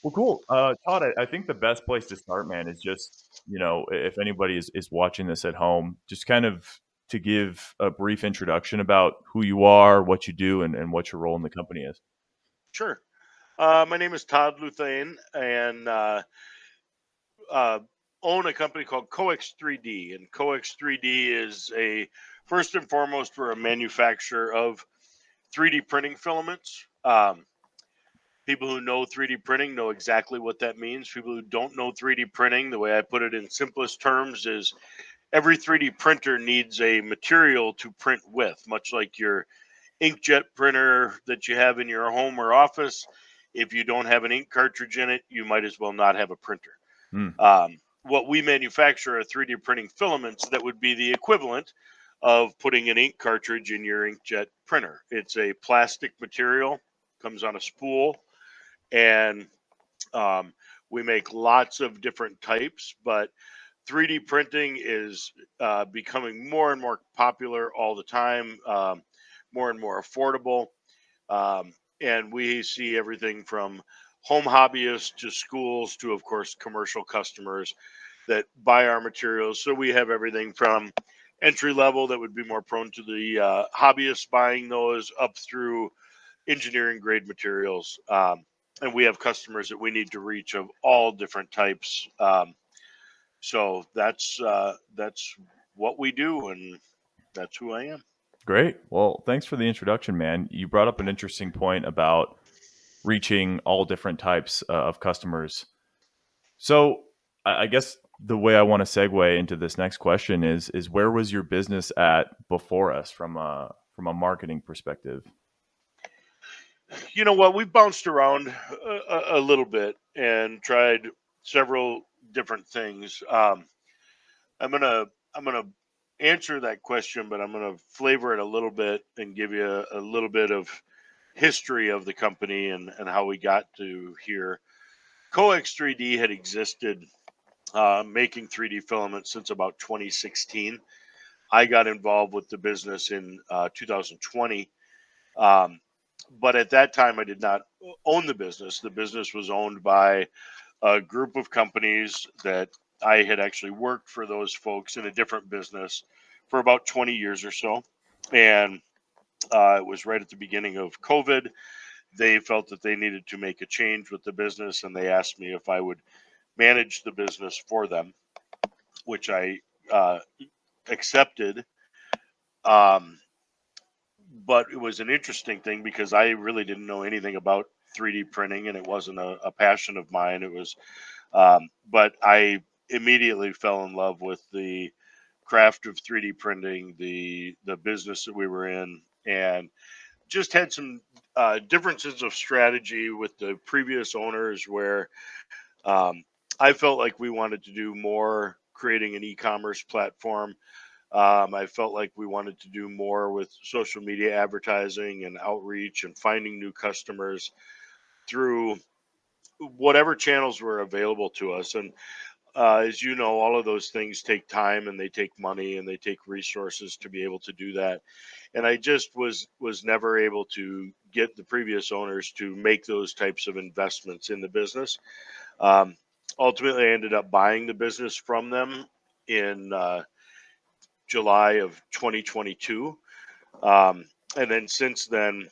Well, cool. Todd, I think the best place to start, man, is just, if anybody is watching this at home, just kind of to give a brief introduction about who you are, what you do, and what your role in the company is. Sure. My name is Todd Louthain, and uh, own a company called Coex3D. And Coex3D is a first and foremost, we're a manufacturer of 3D printing filaments. People who know 3D printing know exactly what that means. People who don't know 3D printing, the way I put it in simplest terms, is every 3D printer needs a material to print with, much like your inkjet printer that you have in your home or office. If you don't have an ink cartridge in it, you might as well not have a printer. Hmm. What we manufacture are 3D printing filaments that would be the equivalent of putting an ink cartridge in your inkjet printer. It's a plastic material, comes on a spool, and um, we make lots of different types, but 3D printing is becoming more and more popular all the time, more and more affordable. Um, and we see everything from home hobbyists to schools to, of course, commercial customers that buy our materials. So we have everything from entry level that would be more prone to the hobbyists buying those up through engineering grade materials. And we have customers that we need to reach of all different types. So that's what we do, and that's who I am. Great. Well, thanks for the introduction, man. You brought up an interesting point about reaching all different types of customers. So, I guess the way I want to segue into this next question is where was your business at before us from a marketing perspective? You know what? We've bounced around a little bit and tried several different things. I'm gonna I'm gonna answer that question, but I'm gonna flavor it a little bit and give you a little bit of history of the company and how we got to here. Coex3D had existed making 3D filaments since about 2016. I got involved with the business in 2020. Um, but at that time, I did not own the business. The business was owned by a group of companies that I had actually worked for those folks in a different business for about 20 years or so. And it was right at the beginning of COVID. They felt that they needed to make a change with the business, and they asked me if I would manage the business for them, which I accepted. Um, but it was an interesting thing because I really didn't know anything about 3D printing, and it wasn't a passion of mine. It was, but I immediately fell in love with the craft of 3D printing, the business that we were in, and just had some differences of strategy with the previous owners where um, I felt like we wanted to do more creating an e-commerce platform. I felt like we wanted to do more with social media advertising and outreach and finding new customers through whatever channels were available to us. And as you know, all of those things take time and they take money and they take resources to be able to do that. And I just was never able to get the previous owners to make those types of investments in the business. Um, Ultimately, I ended up buying the business from them in July of 2022. Um, and then since then,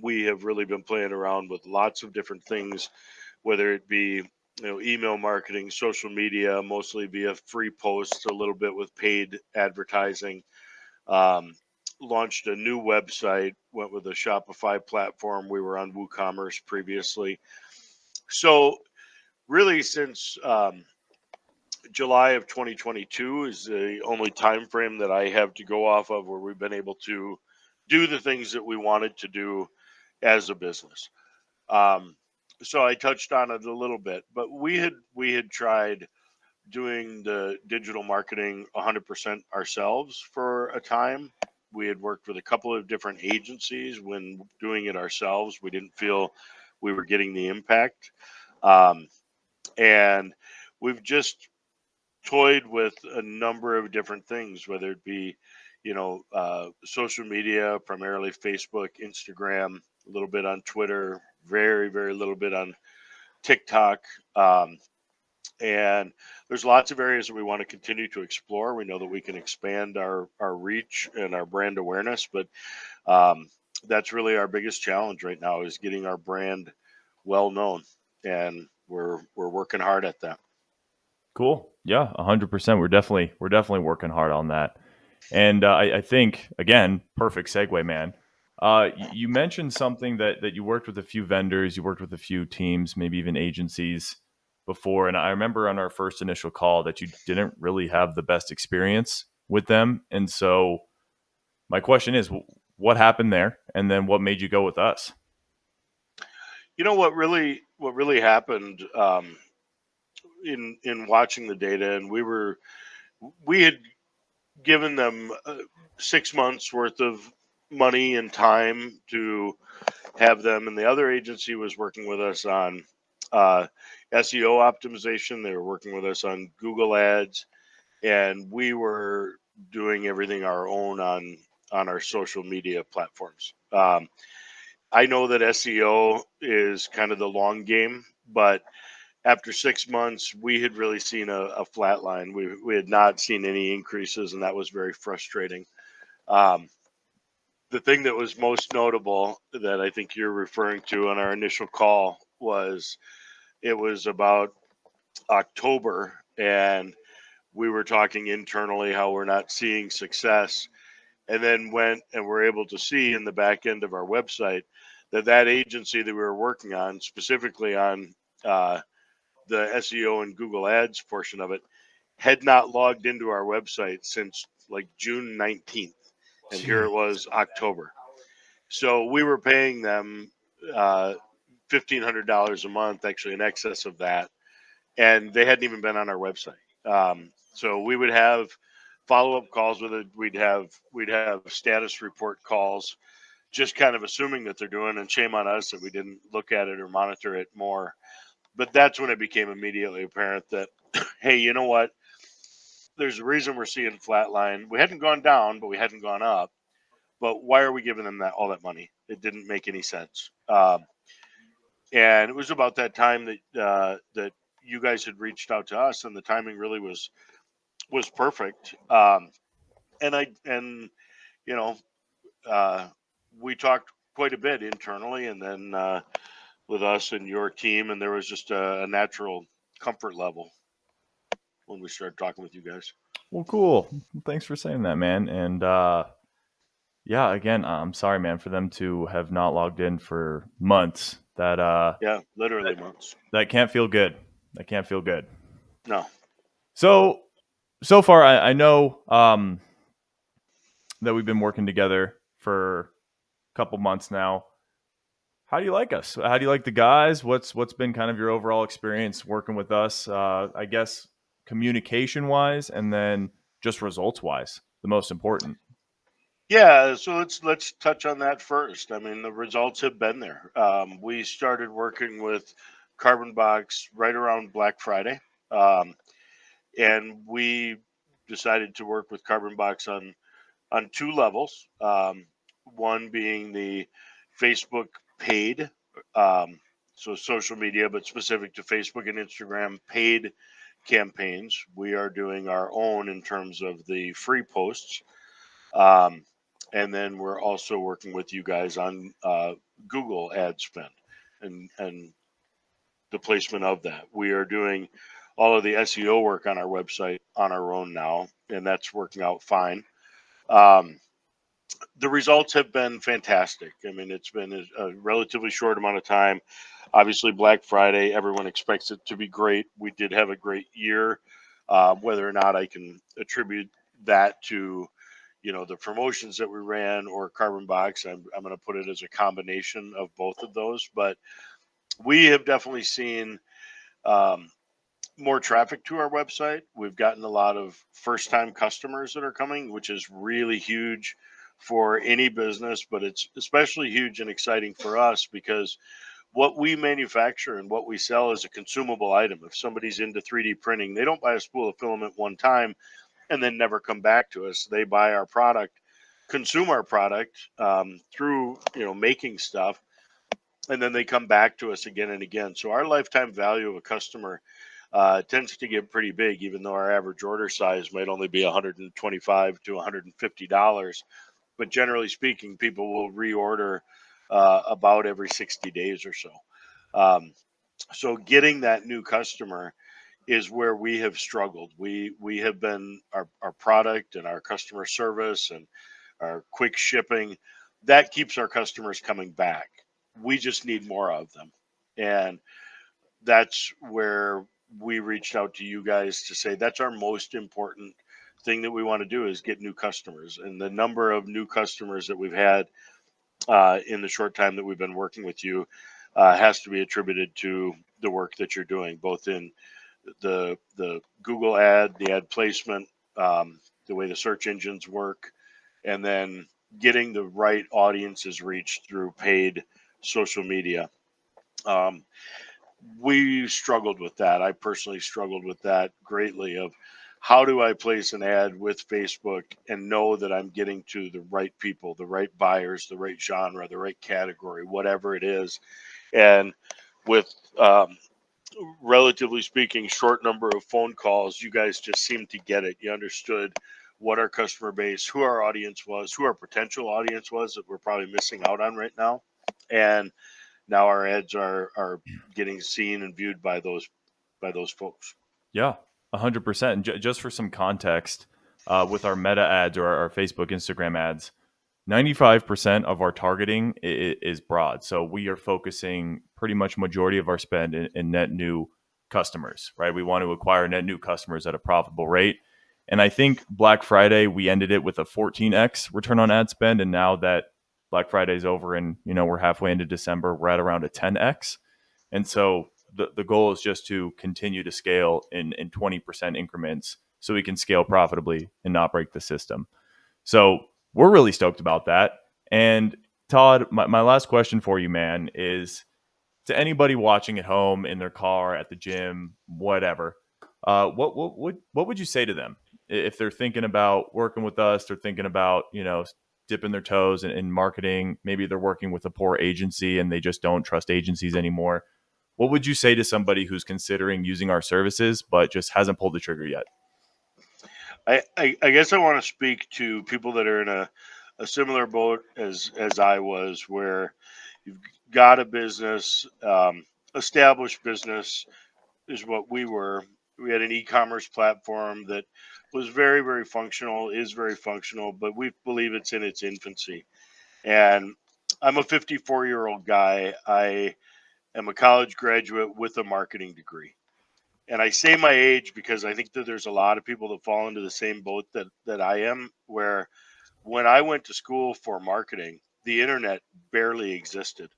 we have really been playing around with lots of different things, whether it be email marketing, social media, mostly via free posts, a little bit with paid advertising. Um, Launched a new website, went with a Shopify platform. We were on WooCommerce previously. So really, since July of 2022 is the only time frame that I have to go off of where we've been able to do the things that we wanted to do as a business. Um, so I touched on it a little bit, but we had tried doing the digital marketing 100% ourselves for a time. We had worked with a couple of different agencies. When doing it ourselves, we didn't feel we were getting the impact. Um, and we've just toyed with a number of different things, whether it be, social media, primarily Facebook, Instagram, a little bit on Twitter, very, very little bit on TikTok, and there's lots of areas that we want to continue to explore. We know that we can expand our reach and our brand awareness, but that's really our biggest challenge right now is getting our brand well known, and we're working hard at that. Cool. Yeah, 100%. We're definitely working hard on that. And I think again, perfect segue, man. You mentioned something that you worked with a few vendors, you worked with a few teams, maybe even agencies before. And I remember on our first initial call that you didn't really have the best experience with them. And so my question is, what happened there, and then what made you go with us? You know what really happened in watching the data, and we had given them 6 months worth of money and time to have them, and the other agency was working with us on SEO optimization. They were working with us on Google Ads, and we were doing everything our own on our social media platforms. I know that SEO is kind of the long game, but after 6 months, we had really seen a flat line. We had not seen any increases, and that was very frustrating. Um, the thing that was most notable that I think you're referring to on our initial call was it was about October, and we were talking internally how we're not seeing success, and then went and were able to see in the back end of our website that agency that we were working on, specifically on the SEO and Google Ads portion of it, had not logged into our website since like June 19th. And here it was October. So we were paying them $1,500 a month, actually in excess of that. And they hadn't even been on our website. So we would have follow-up calls with it. We'd have status report calls, just kind of assuming that they're doing, and shame on us that we didn't look at it or monitor it more. But that's when it became immediately apparent that, hey, you know what? There's a reason we're seeing flatline. We hadn't gone down, but we hadn't gone up. But why are we giving them all that money? It didn't make any sense. And it was about that time that you guys had reached out to us, and the timing really was perfect. And you know, we talked quite a bit internally, and then with us and your team, and there was just a natural comfort level when we started talking with you guys. Well, cool. Thanks for saying that, man. And yeah, again, I'm sorry, man, for them to have not logged in for months. Yeah, literally months. That can't feel good. That can't feel good. No. So far, I know that we've been working together for a couple months now. How do you like us? How do you like the guys? What's been kind of your overall experience working with us? I guess communication wise, and then just results wise, the most important. Yeah, so let's touch on that first. I mean, the results have been there. We started working with Carbon Box right around Black Friday, and we decided to work with Carbon Box on two levels. One being the Facebook paid, so social media, but specific to Facebook and Instagram paid campaigns. We are doing our own in terms of the free posts. And then we're also working with you guys on Google ad spend and the placement of that. We are doing all of the SEO work on our website on our own now, and that's working out fine. The results have been fantastic. I mean, it's been a relatively short amount of time. Obviously, Black Friday, everyone expects it to be great. We did have a great year. Whether or not I can attribute that to the promotions that we ran or Carbon Box, I'm going to put it as a combination of both of those. But we have definitely seen more traffic to our website. We've gotten a lot of first-time customers that are coming, which is really huge for any business, but it's especially huge and exciting for us because what we manufacture and what we sell is a consumable item. If somebody's into 3D printing, they don't buy a spool of filament one time and then never come back to us. They buy our product, consume our product through making stuff, and then they come back to us again and again. So our lifetime value of a customer tends to get pretty big, even though our average order size might only be $125 to $150. But generally speaking, people will reorder about every 60 days or so. Um, so getting that new customer is where we have struggled. We have been our product and our customer service and our quick shipping that keeps our customers coming back. We just need more of them, and that's where we reached out to you guys to say that's our most important thing that we want to do is get new customers. And the number of new customers that we've had in the short time that we've been working with you has to be attributed to the work that you're doing, both in the Google ad, the ad placement, the way the search engines work, and then getting the right audiences reached through paid social media. Um, we struggled with that. I personally struggled with that greatly. Of how do I place an ad with Facebook and know that I'm getting to the right people, the right buyers, the right genre, the right category, whatever it is, and with relatively speaking, short number of phone calls, you guys just seemed to get it. You understood what our customer base, who our audience was, who our potential audience was that we're probably missing out on right now. And now our ads are getting seen and viewed by those folks. Yeah, 100%. Just for some context, with our meta ads or our Facebook, Instagram ads, 95% of our targeting is broad. So we are focusing pretty much majority of our spend in net new customers, right? We want to acquire net new customers at a profitable rate. And I think Black Friday, we ended it with a 14x return on ad spend. And now that Black Friday is over and, we're halfway into December, we're at around a 10x. And so the goal is just to continue to scale in 20% increments so we can scale profitably and not break the system. So we're really stoked about that. And Todd, my last question for you, man, is to anybody watching at home, in their car, at the gym, whatever, what would you say to them if they're thinking about working with us? They're thinking about dipping their toes in marketing. Maybe they're working with a poor agency and they just don't trust agencies anymore. What would you say to somebody who's considering using our services but just hasn't pulled the trigger yet? I guess I want to speak to people that are in a similar boat as I was, where you've got a business, established business is what we were. We had an e-commerce platform that was very, very functional, is very functional, but we believe it's in its infancy. And I'm a 54-year-old guy. I am a college graduate with a marketing degree. And I say my age because I think that there's a lot of people that fall into the same boat that I am, where when I went to school for marketing, the internet barely existed.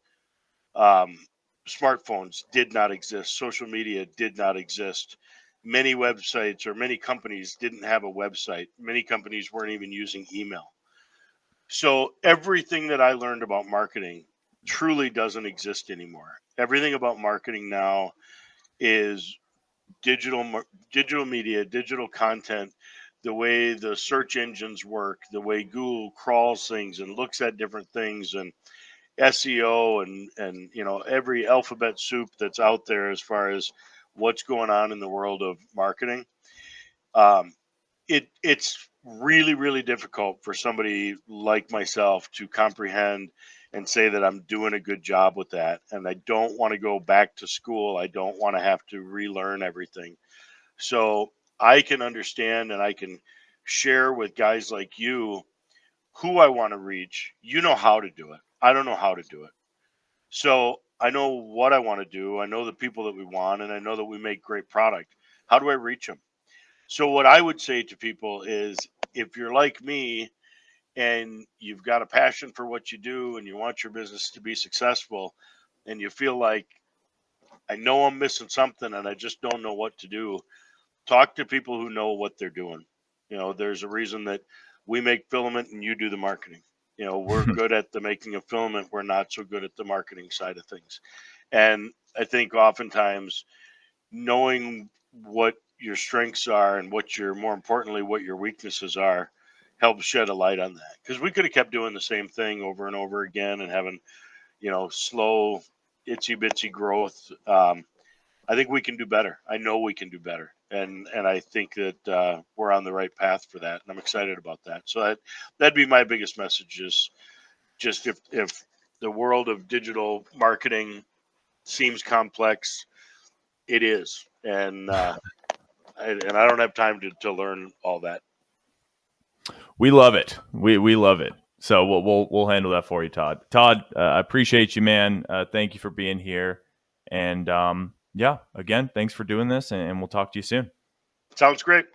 Um, Smartphones did not exist. Social media did not exist. Many websites or many companies didn't have a website. Many companies weren't even using email. So everything that I learned about marketing truly doesn't exist anymore. Everything about marketing now is digital media, digital content, the way the search engines work, the way Google crawls things and looks at different things, and SEO, and every alphabet soup that's out there as far as what's going on in the world of marketing. Um, it's really, really difficult for somebody like myself to comprehend and say that I'm doing a good job with that. And I don't want to go back to school. I don't want to have to relearn everything. So I can understand and I can share with guys like you who I want to reach. You know how to do it. I don't know how to do it. So I know what I want to do. I know the people that we want, and I know that we make great product. How do I reach them? So what I would say to people is, if you're like me and you've got a passion for what you do and you want your business to be successful, and you feel like, I know I'm missing something and I just don't know what to do, talk to people who know what they're doing. There's a reason that we make filament and you do the marketing. We're good at the making of filament. We're not so good at the marketing side of things. And I think oftentimes knowing what your strengths are and more importantly, what your weaknesses are, helps shed a light on that. Because we could have kept doing the same thing over and over again and having, slow itsy bitsy growth. I think we can do better. I know we can do better, and I think that we're on the right path for that, and I'm excited about that. So that'd be my biggest message: is just if the world of digital marketing seems complex, it is, and I don't have time to learn all that. We love it. We love it. So we'll handle that for you, Todd. Todd, I appreciate you, man. Thank you for being here. And yeah, again, thanks for doing this, and we'll talk to you soon. Sounds great.